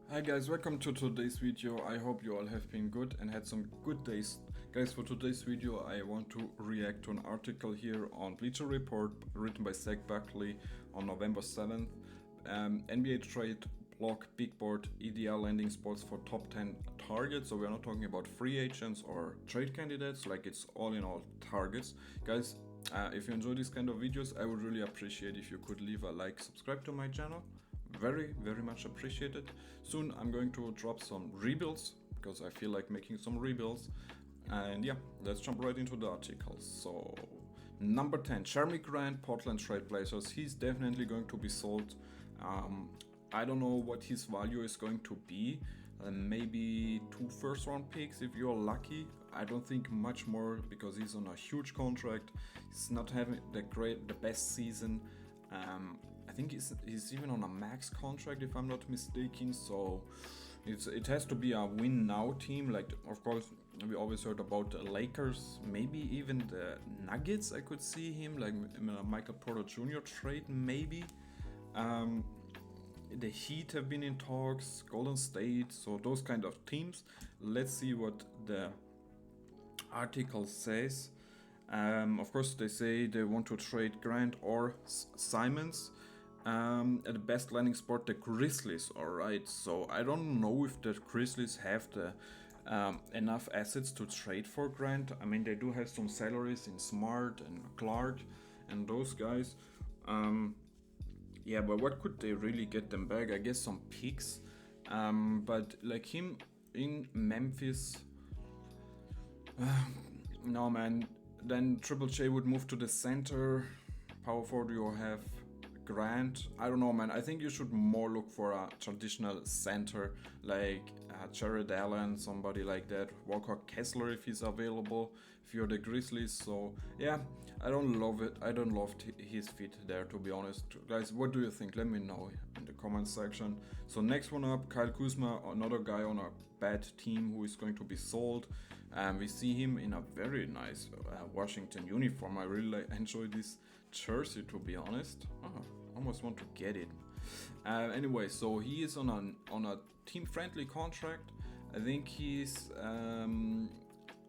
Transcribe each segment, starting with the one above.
Hi guys, welcome to today's video. I hope you all have been good and had some good days. Guys, for today's video I want to react to an article here on Bleacher Report written by Zach Buckley on November 7th. NBA trade block big board EDL landing spots for top 10 targets. So we're not talking about free agents or trade candidates, like it's all in all targets. Guys, if you enjoy these kind of videos, I would really appreciate if you could leave a like, subscribe to my channel. Very much appreciated. Soon I'm going to drop some rebuilds because I feel like making some rebuilds. And yeah, let's jump right into the article. So number 10, Jerami Grant, Portland Trail Blazers. He's definitely going to be sold. I don't know what his value is going to be. Maybe 2 first-round picks if you're lucky. I don't think much more because he's on a huge contract. He's not having the best season. I think he's even on a max contract if I'm not mistaken. So it has to be a win now team. Like, of course, we always heard about the Lakers, maybe even the Nuggets. I could see him like Michael Porter Jr. trade maybe. The Heat have been in talks, Golden State, so those kind of teams. Let's see what the article says. Of course, they say they want to trade Grant or Simons. At the best landing spot, the Grizzlies. Alright, so I don't know if the Grizzlies have the enough assets to trade for Grant. I mean, they do have some salaries in Smart and Clark and those guys. Yeah, but what could they really get them back? I guess some picks. But like him in Memphis, no man. Then Triple J would move to the center. Power forward, you have Grant. I don't know, man. I think you should more look for a traditional center like Jared Allen, somebody like that. Walker Kessler if he's available. If you're the Grizzlies, so yeah, I don't love it. I don't love his fit there, to be honest. Guys, what do you think? Let me know in the comment section. So next one up, Kyle Kuzma, another guy on a bad team who is going to be sold. We see him in a very nice Washington uniform. I really enjoy this jersey, to be honest. Almost want to get it. Anyway, so he is on a team-friendly contract. I think he's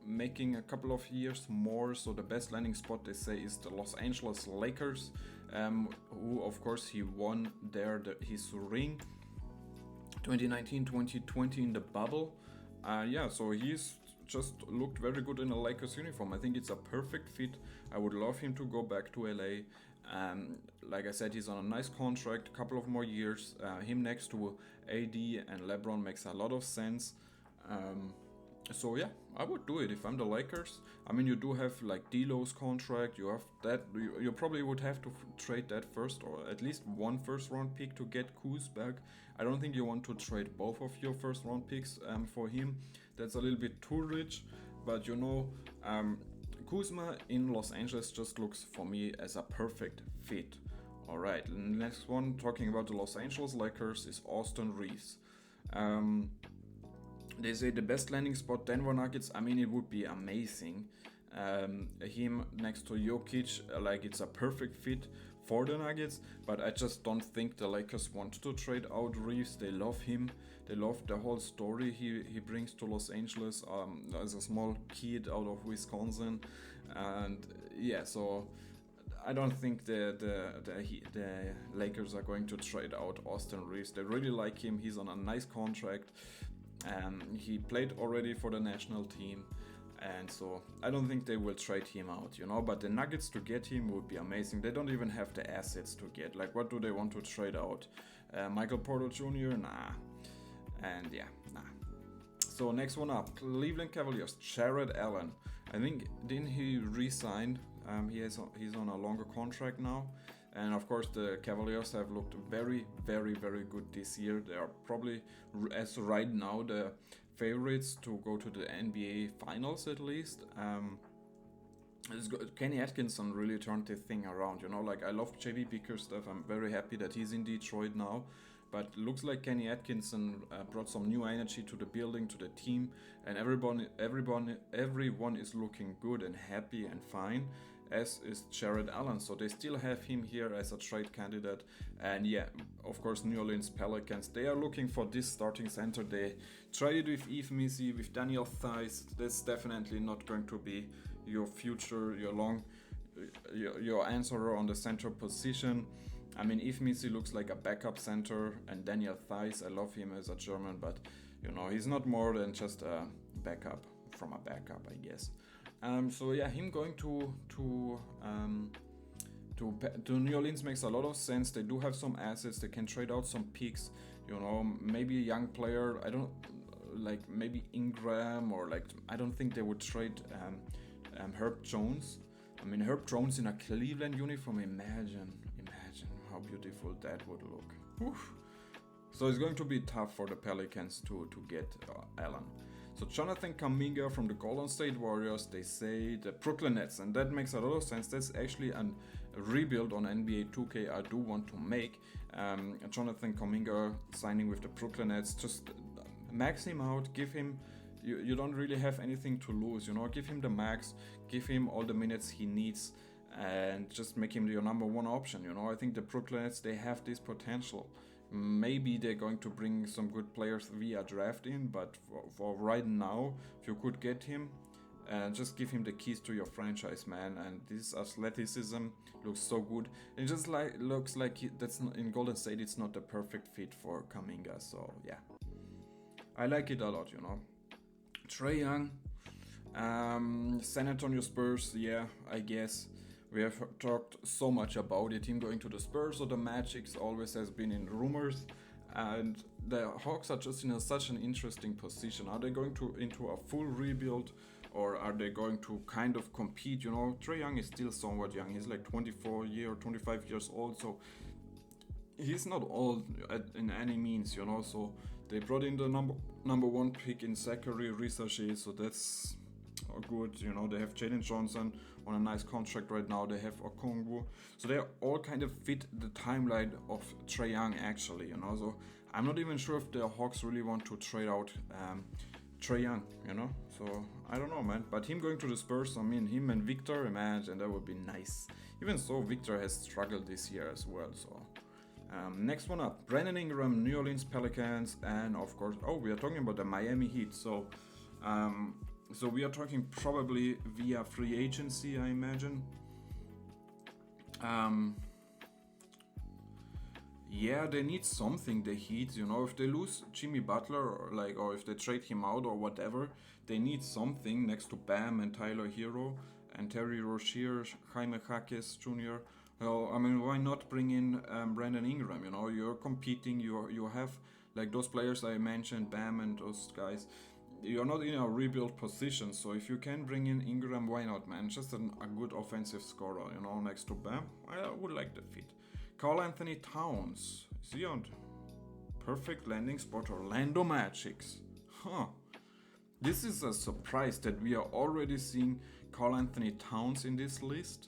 making a couple of years more. So the best landing spot, they say, is the Los Angeles Lakers, who of course he won there his ring 2019-2020 in the bubble. Yeah, so he's just looked very good in a Lakers uniform. I think it's a perfect fit. I would love him to go back to LA. Like I said, he's on a nice contract, a couple of more years. Him next to AD and LeBron makes a lot of sense. So yeah, I would do it if I'm the Lakers. I mean, you do have like D'Lo's contract. You have that. You probably would have to trade that first, or at least one first-round pick to get Kuz back. I don't think you want to trade both of your first-round picks for him. That's a little bit too rich. But you know, Kuzma in Los Angeles just looks for me as a perfect fit. All right, next one, talking about the Los Angeles Lakers, is Austin Reeves. They say the best landing spot, Denver Nuggets. I mean, it would be amazing. Him next to Jokic, like it's a perfect fit for the Nuggets, but I just don't think the Lakers want to trade out Reeves. They love him. They love the whole story he brings to Los Angeles as a small kid out of Wisconsin. And yeah, so I don't think the Lakers are going to trade out Austin Reeves. They really like him. He's on a nice contract. He played already for the national team, and so I don't think they will trade him out, you know. But the Nuggets to get him would be amazing. They don't even have the assets to get. Like, what do they want to trade out? Michael Porter Jr.? Nah. And yeah, nah. So next one up, Cleveland Cavaliers, Jared Allen. I think, didn't he resign? He's on a longer contract now. And of course, the Cavaliers have looked very good this year. They are probably, as right now, the favorites to go to the NBA Finals at least. Kenny Atkinson really turned the thing around, you know. Like, I love JB Bickerstaff. I'm very happy that he's in Detroit now. But looks like Kenny Atkinson brought some new energy to the building, to the team, and everyone is looking good and happy and fine. as is Jared Allen. So they still have him here as a trade candidate. And yeah, of course, New Orleans Pelicans, they are looking for this starting center. They tried it with Yves Missi, with Daniel Theis. That's definitely not going to be your future, your answer on the center position. I mean, Yves Missi looks like a backup center, and Daniel Theis, I love him as a German, but you know, he's not more than just a backup from a backup, I guess. So yeah, him going to New Orleans makes a lot of sense. They do have some assets. They can trade out some picks. You know, maybe a young player. I don't like maybe Ingram, or like I don't think they would trade Herb Jones. I mean, Herb Jones in a Cleveland uniform. Imagine how beautiful that would look. Oof. So it's going to be tough for the Pelicans to get Allen. So Jonathan Kuminga from the Golden State Warriors, they say the Brooklyn Nets, and that makes a lot of sense. That's actually a rebuild on NBA 2K I do want to make. Jonathan Kuminga signing with the Brooklyn Nets, just max him out, give him, you don't really have anything to lose, you know, give him the max, give him all the minutes he needs, and just make him your number one option, you know. I think the Brooklyn Nets, they have this potential. Maybe they're going to bring some good players via draft in, but for right now, if you could get him, just give him the keys to your franchise, man. And this athleticism looks so good. It just looks like that's not, in Golden State, it's not the perfect fit for Kuminga. So yeah, I like it a lot, you know. Trae Young, San Antonio Spurs, yeah, I guess. We have talked so much about it. Him going to the Spurs or the Magic always has been in rumors. And the Hawks are just in such an interesting position. Are they going into a full rebuild, or are they going to kind of compete? You know, Trae Young is still somewhat young. He's like 25 years old. So he's not old in any means, you know. So they brought in the number one pick in Zachary Risacher. So that's good, you know. They have Jalen Johnson on a nice contract right now. They have Okongwu, so they all kind of fit the timeline of Trae Young, actually, you know. So I'm not even sure if the Hawks really want to trade out Trae Young, you know. So I don't know, man. But him going to the Spurs, I mean, him and Victor, imagine, that would be nice. Even so, Victor has struggled this year as well. So next one up, Brandon Ingram, New Orleans Pelicans, and of course, we are talking about the Miami Heat. So so we are talking probably via free agency, I imagine. Yeah, they need something, the Heat, you know. If they lose Jimmy Butler, or if they trade him out or whatever, they need something next to Bam and Tyler Hero and Terry Rozier, Jaime Jaquez Jr. Well, I mean, why not bring in Brandon Ingram? You know, you're competing. You have like those players I mentioned, Bam and those guys. You're not in a rebuild position, so if you can bring in Ingram, why not, man? Just a good offensive scorer, you know, next to Bam. I would like the fit. Karl Anthony Towns. Is he on perfect landing spot? Orlando Magics. Huh. This is a surprise that we are already seeing Karl Anthony Towns in this list.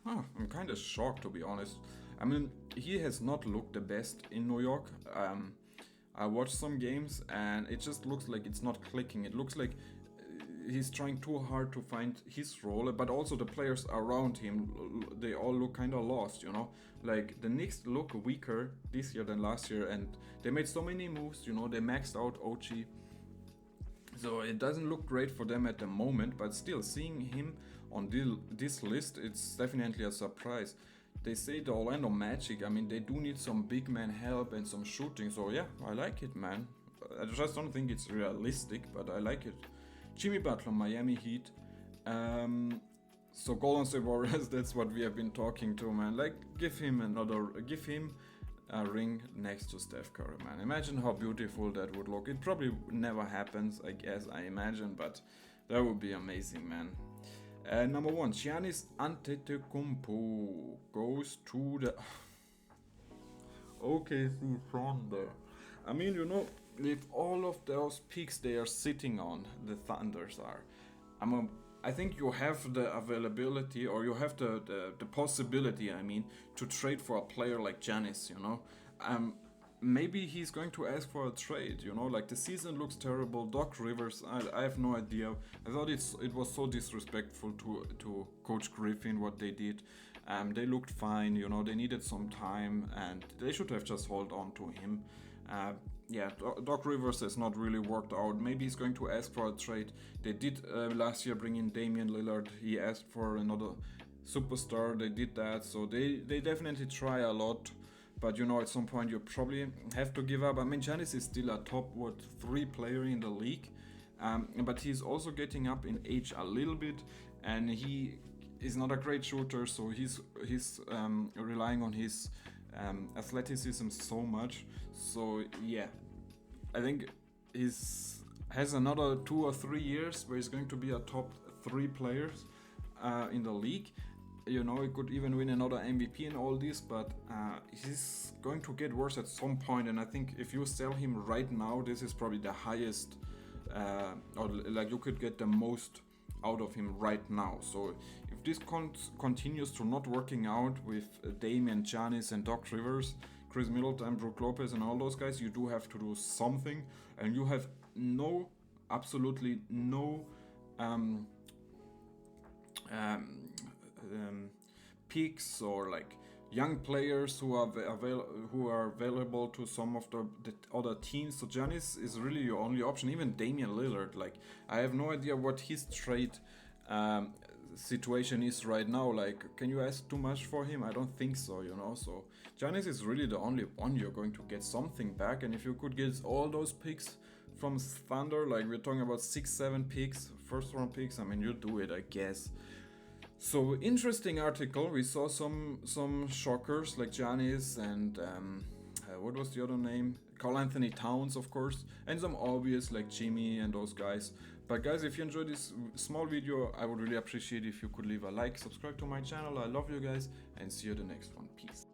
Huh, I'm kind of shocked, to be honest. I mean, he has not looked the best in New York. I watched some games and it just looks like it's not clicking. It looks like he's trying too hard to find his role, but also the players around him, they all look kind of lost, you know. Like the Knicks look weaker this year than last year, and they made so many moves, you know. They maxed out OG, so it doesn't look great for them at the moment, but still seeing him on this list, it's definitely a surprise. They say the Orlando Magic, I mean, they do need some big man help and some shooting, so yeah, I like it, man. I just don't think it's realistic, but I like it. Jimmy Butler, Miami Heat. So Golden State Warriors, that's what we have been talking to, man. Like, give him a ring next to Steph Curry, man. Imagine how beautiful that would look. It probably never happens, I guess, I imagine, but that would be amazing, man. Number one, Giannis Antetokounmpo goes to the OKC Thunder. I mean, you know, with all of those picks they are sitting on, the Thunders are. I think you have the availability, or you have the possibility, I mean, to trade for a player like Giannis, you know. maybe he's going to ask for a trade, you know, like the season looks terrible. Doc Rivers, I have no idea. I thought it was so disrespectful to Coach Griffin what they did. They looked fine, you know, they needed some time and they should have just held on to him. Yeah, Doc Rivers has not really worked out. Maybe he's going to ask for a trade. They did last year bring in Damian Lillard. He asked for another superstar. They did that, so they definitely try a lot. But you know, at some point you probably have to give up. I mean, Giannis is still a top 3 player in the league, but he's also getting up in age a little bit, and he is not a great shooter. So he's relying on his athleticism so much. So yeah, I think he's has another 2 or 3 years where he's going to be a top 3 players in the league. You know, he could even win another MVP and all this, but he's going to get worse at some point. And I think if you sell him right now, this is probably the highest, or like you could get the most out of him right now. So if this continues to not working out with Damian, Giannis, and Doc Rivers, Chris Middleton, Brook Lopez, and all those guys, you do have to do something, and you have absolutely no picks or like young players who are available to some of the other teams. So Giannis is really your only option. Even Damian Lillard, like I have no idea what his trade situation is right now. Like, can you ask too much for him? I don't think so, you know. So Giannis is really the only one you're going to get something back. And if you could get all those picks from Thunder, like we're talking about 6-7 picks, first round picks, I mean, you do it, I guess. So interesting article. We saw some shockers like Giannis and what was the other name? Karl Anthony Towns, of course, and some obvious like Jimmy and those guys. But guys, if you enjoyed this small video, I would really appreciate if you could leave a like, subscribe to my channel. I love you guys, and see you in the next one. Peace.